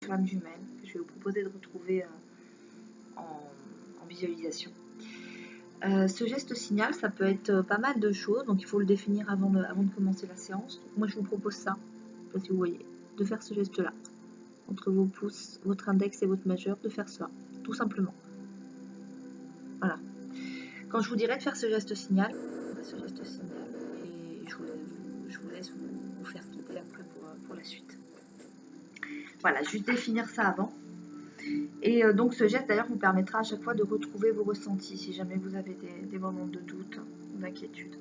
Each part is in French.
flamme jumelle que je vais vous proposer de retrouver en visualisation. Ce geste signal, ça peut être pas mal de choses, donc il faut le définir avant de commencer la séance. Donc moi je vous propose ça, je sais pas si vous voyez, de faire ce geste-là, entre vos pouces, votre index et votre majeur, de faire ça, tout simplement. Voilà. Quand je vous dirai de faire ce geste signal, et je vous laisse vous faire guider après pour la suite. Voilà, juste définir ça avant. Et donc ce geste d'ailleurs vous permettra à chaque fois de retrouver vos ressentis si jamais vous avez des moments de doute ou d'inquiétude.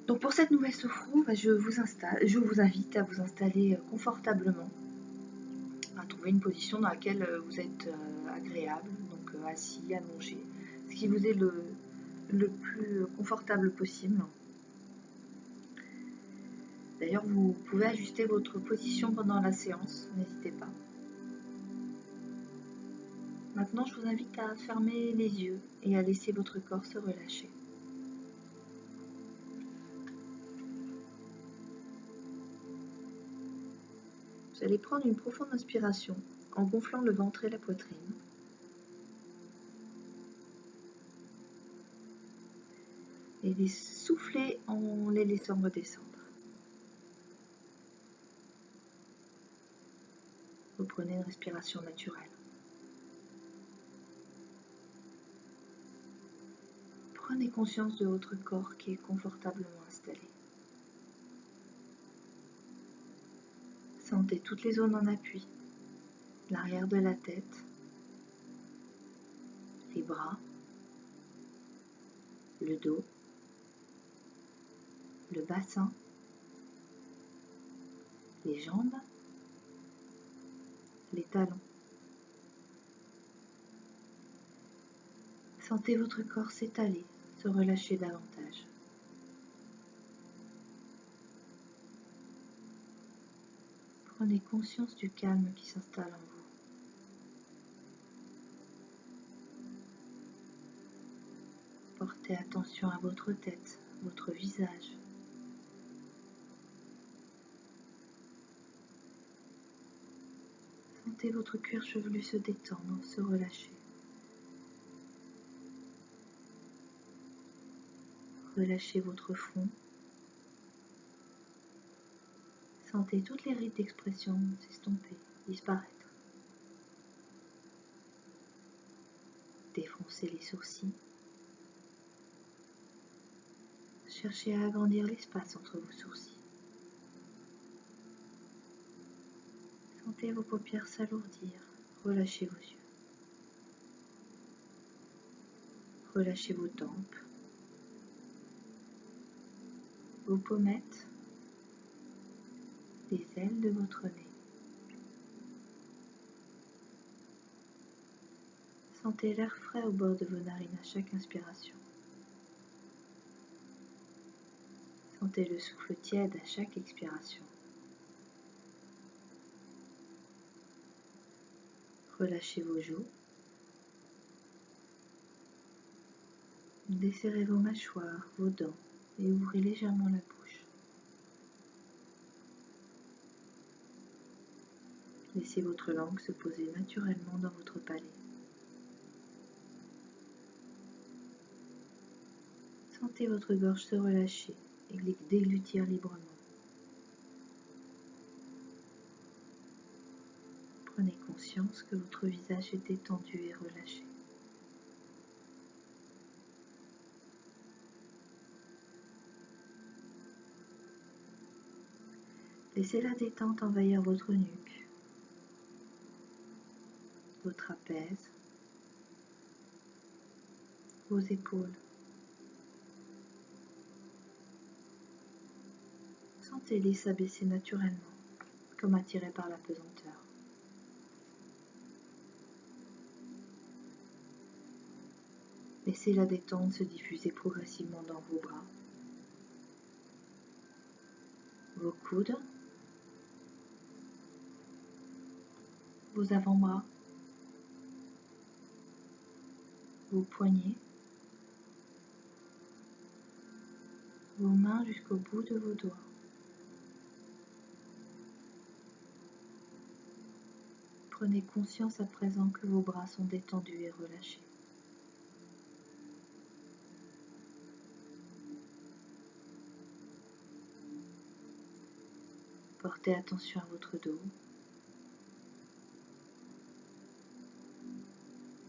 Donc pour cette nouvelle sophro, je vous invite à vous installer confortablement, à trouver une position dans laquelle vous êtes agréable, donc assis, allongé, ce qui vous est le plus confortable possible. D'ailleurs, vous pouvez ajuster votre position pendant la séance, n'hésitez pas. Maintenant, je vous invite à fermer les yeux et à laisser votre corps se relâcher. Vous allez prendre une profonde inspiration en gonflant le ventre et la poitrine. Et les souffler en les laissant redescendre. Reprenez une respiration naturelle. Prenez conscience de votre corps qui est confortablement installé. Sentez toutes les zones en appui, l'arrière de la tête, les bras, le dos, le bassin, les jambes, les talons. Sentez votre corps s'étaler, se relâcher davantage. Prenez conscience du calme qui s'installe en vous. Portez attention à votre tête, votre visage. Sentez votre cuir chevelu se détendre, se relâcher. Relâchez votre front. Sentez toutes les rides d'expression s'estomper, disparaître. Défoncez les sourcils. Cherchez à agrandir l'espace entre vos sourcils. Sentez vos paupières s'alourdir. Relâchez vos yeux. Relâchez vos tempes, vos pommettes, les ailes de votre nez. Sentez l'air frais au bord de vos narines à chaque inspiration. Sentez le souffle tiède à chaque expiration. Relâchez vos joues. Desserrez vos mâchoires, vos dents et ouvrez légèrement la bouche. Laissez votre langue se poser naturellement dans votre palais. Sentez votre gorge se relâcher et déglutir librement. Prenez conscience que votre visage est détendu et relâché. Laissez la détente envahir votre nuque, vos trapèzes, vos épaules. Sentez-les s'abaisser naturellement, comme attirés par la pesanteur. Laissez la détente se diffuser progressivement dans vos bras, vos coudes, vos avant-bras, vos poignets, vos mains jusqu'au bout de vos doigts. Prenez conscience à présent que vos bras sont détendus et relâchés. Portez attention à votre dos.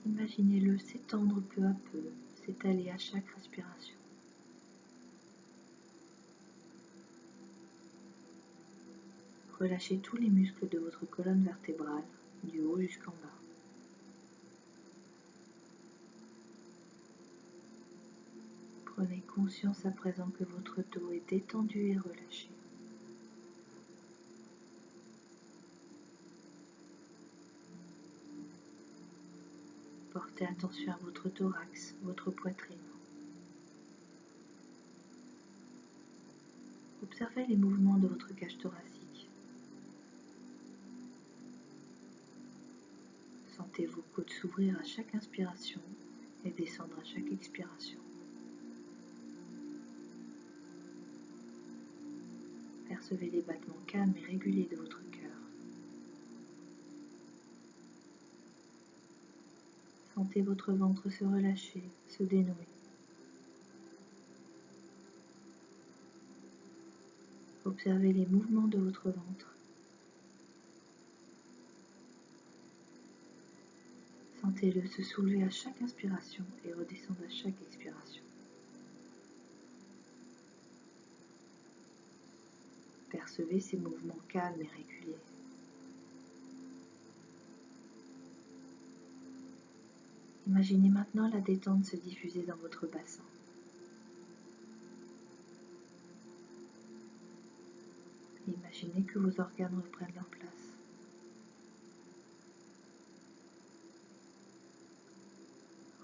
Imaginez-le s'étendre peu à peu, s'étaler à chaque respiration. Relâchez tous les muscles de votre colonne vertébrale, du haut jusqu'en bas. Prenez conscience à présent que votre dos est détendu et relâché. Portez attention à votre thorax, votre poitrine. Observez les mouvements de votre cage thoracique. Sentez vos côtes s'ouvrir à chaque inspiration et descendre à chaque expiration. Percevez les battements calmes et réguliers de votre cœur. Sentez votre ventre se relâcher, se dénouer. Observez les mouvements de votre ventre. Sentez-le se soulever à chaque inspiration et redescendre à chaque expiration. Percevez ces mouvements calmes et réguliers. Imaginez maintenant la détente se diffuser dans votre bassin. Imaginez que vos organes reprennent leur place.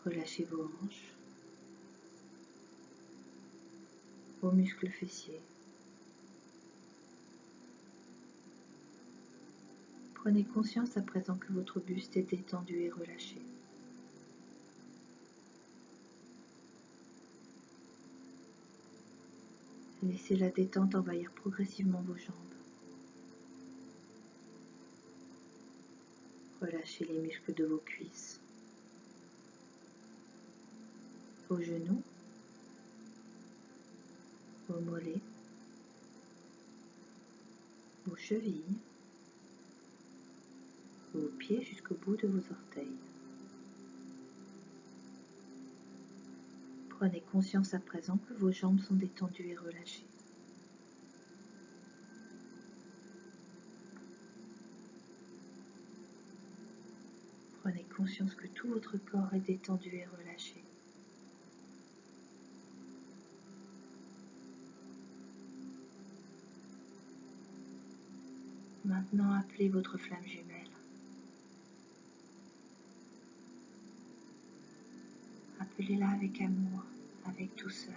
Relâchez vos hanches, vos muscles fessiers. Prenez conscience à présent que votre buste est détendu et relâché. Laissez la détente envahir progressivement vos jambes. Relâchez les muscles de vos cuisses, vos genoux, vos mollets, vos chevilles, vos pieds jusqu'au bout de vos orteils. Prenez conscience à présent que vos jambes sont détendues et relâchées. Prenez conscience que tout votre corps est détendu et relâché. Maintenant, appelez votre flamme jumelle. Appelez-la avec amour, avec douceur.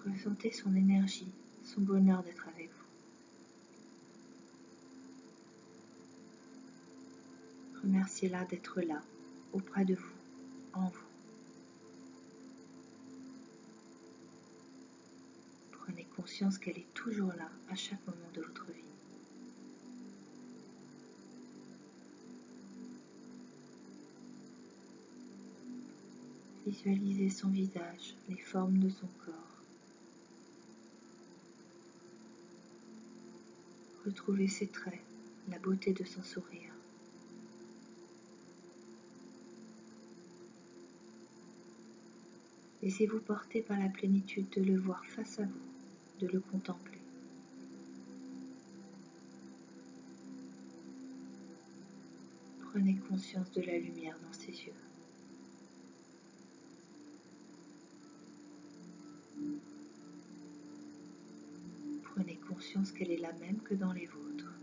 Ressentez son énergie, son bonheur d'être avec vous. Remerciez-la d'être là, auprès de vous, en vous. Prenez conscience qu'elle est toujours là, à chaque moment de votre vie. Visualisez son visage, les formes de son corps. Retrouvez ses traits, la beauté de son sourire. Laissez-vous porter par la plénitude de le voir face à vous, de le contempler. Prenez conscience de la lumière dans ses yeux. Prenez conscience qu'elle est la même que dans les vôtres.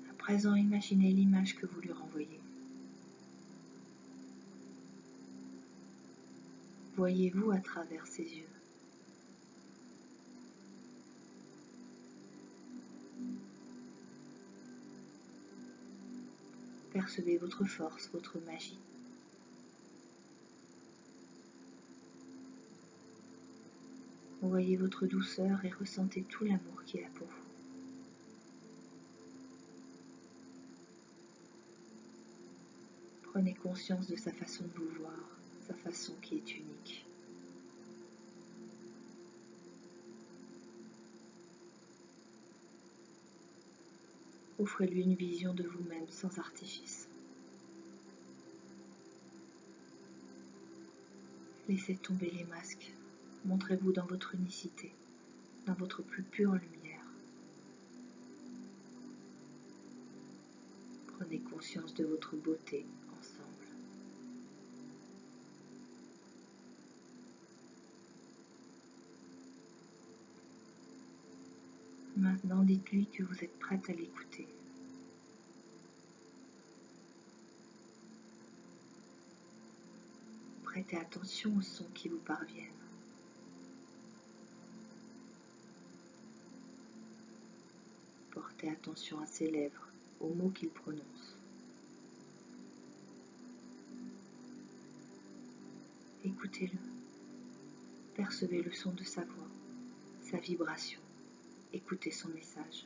À présent, imaginez l'image que vous lui renvoyez. Voyez-vous à travers ses yeux. Percevez votre force, votre magie. Voyez votre douceur et ressentez tout l'amour qu'il a pour vous. Prenez conscience de sa façon de vous voir, sa façon qui est unique. Offrez-lui une vision de vous-même sans artifice. Laissez tomber les masques. Montrez-vous dans votre unicité, dans votre plus pure lumière. Prenez conscience de votre beauté ensemble. Maintenant, dites-lui que vous êtes prête à l'écouter. Prêtez attention aux sons qui vous parviennent. Portez attention à ses lèvres, aux mots qu'il prononce. Écoutez-le. Percevez le son de sa voix, sa vibration. Écoutez son message.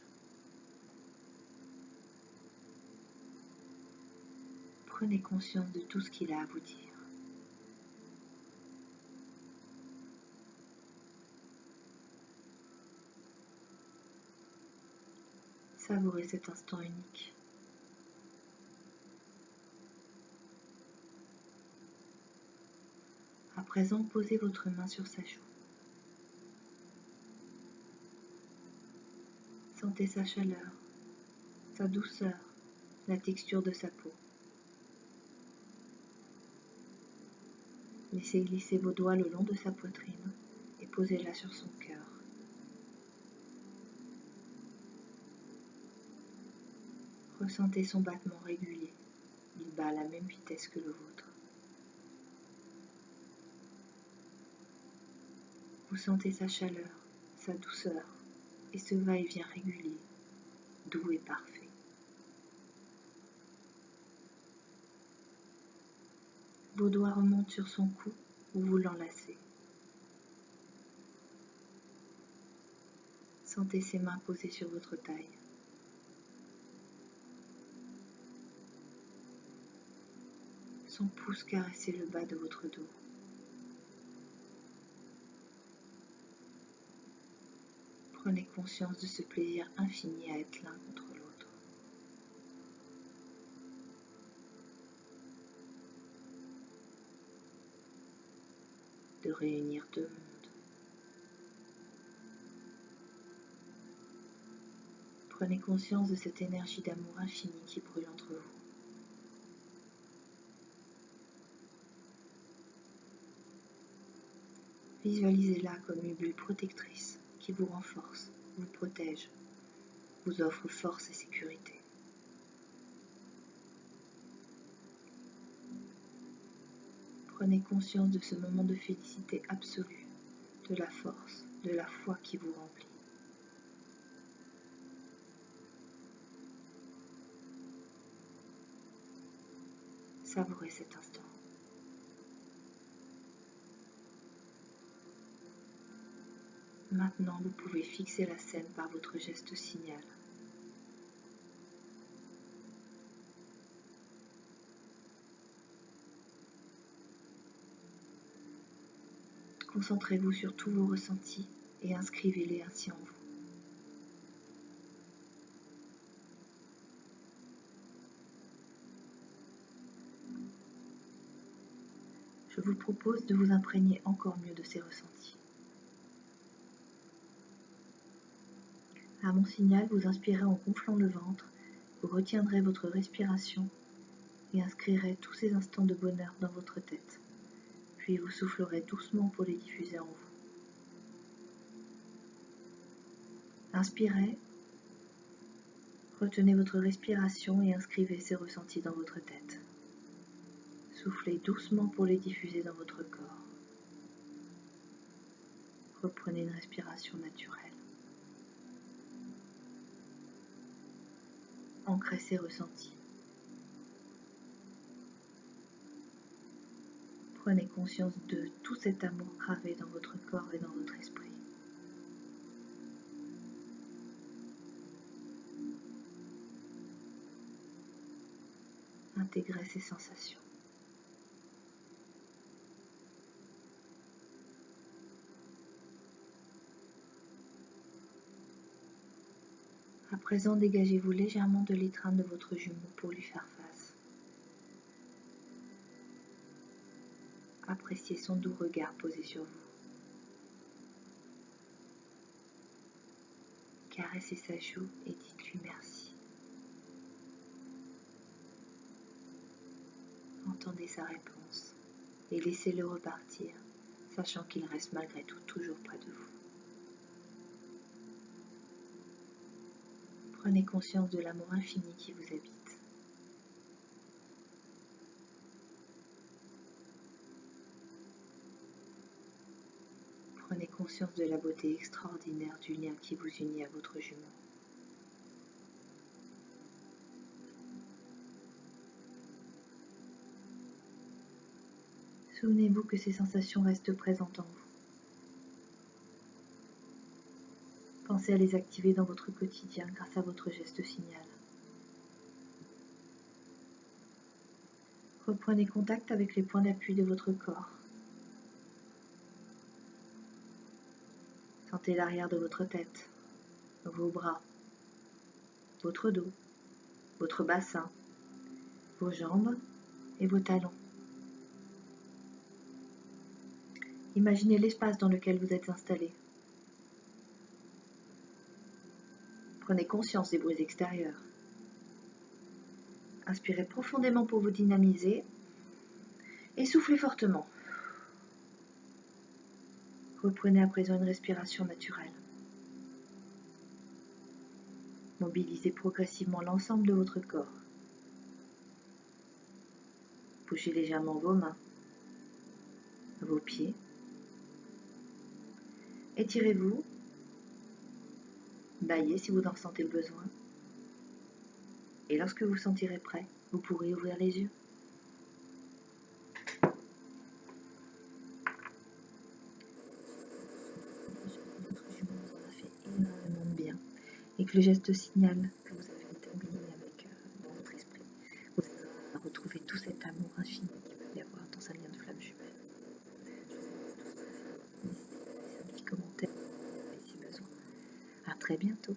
Prenez conscience de tout ce qu'il a à vous dire. Savourez cet instant unique. À présent, posez votre main sur sa joue. Sentez sa chaleur, sa douceur, la texture de sa peau. Laissez glisser vos doigts le long de sa poitrine et posez-la sur son cœur. Ressentez son battement régulier. Il bat à la même vitesse que le vôtre. Vous sentez sa chaleur, sa douceur et ce va-et-vient régulier, doux et parfait. Vos doigts remontent sur son cou ou vous l'enlacez. Sentez ses mains posées sur votre taille. Son pouce caresser le bas de votre dos. Prenez conscience de ce plaisir infini à être l'un contre l'autre. De réunir deux mondes. Prenez conscience de cette énergie d'amour infini qui brûle entre vous. Visualisez-la comme une bulle protectrice qui vous renforce, vous protège, vous offre force et sécurité. Prenez conscience de ce moment de félicité absolue, de la force, de la foi qui vous remplit. Savourez cet instant. Maintenant, vous pouvez fixer la scène par votre geste signal. Concentrez-vous sur tous vos ressentis et inscrivez-les ainsi en vous. Je vous propose de vous imprégner encore mieux de ces ressentis. À mon signal, vous inspirez en gonflant le ventre, vous retiendrez votre respiration et inscrirez tous ces instants de bonheur dans votre tête. Puis vous soufflerez doucement pour les diffuser en vous. Inspirez, retenez votre respiration et inscrivez ces ressentis dans votre tête. Soufflez doucement pour les diffuser dans votre corps. Reprenez une respiration naturelle. Ancrez ces ressentis. Prenez conscience de tout cet amour gravé dans votre corps et dans votre esprit. intégrer ces sensations. À présent, dégagez-vous légèrement de l'étreinte de votre jumeau pour lui faire face. Appréciez son doux regard posé sur vous. Caressez sa joue et dites-lui merci. Entendez sa réponse et laissez-le repartir, sachant qu'il reste malgré tout toujours près de vous. Prenez conscience de l'amour infini qui vous habite. Prenez conscience de la beauté extraordinaire du lien qui vous unit à votre jumeau. Souvenez-vous que ces sensations restent présentes en vous. Pensez à les activer dans votre quotidien grâce à votre geste signal. Reprenez contact avec les points d'appui de votre corps. Sentez l'arrière de votre tête, vos bras, votre dos, votre bassin, vos jambes et vos talons. Imaginez l'espace dans lequel vous êtes installé. Prenez conscience des bruits extérieurs. Inspirez profondément pour vous dynamiser et soufflez fortement. Reprenez à présent une respiration naturelle. Mobilisez progressivement l'ensemble de votre corps. Bougez légèrement vos mains, vos pieds. Étirez-vous. Bâillez si vous en ressentez le besoin. Et lorsque vous sentirez prêt, vous pourrez ouvrir les yeux. Votre jumeau vous aura fait énormément de bien. Et que le geste signal que vous avez établi avec, dans votre esprit vous aidera à retrouver tout cet amour infini qu'il peut y avoir dans un lien de flamme jumelle. Je vous laisse tout ça. N'hésitez pas à laisser un petit commentaire si besoin. À très bientôt.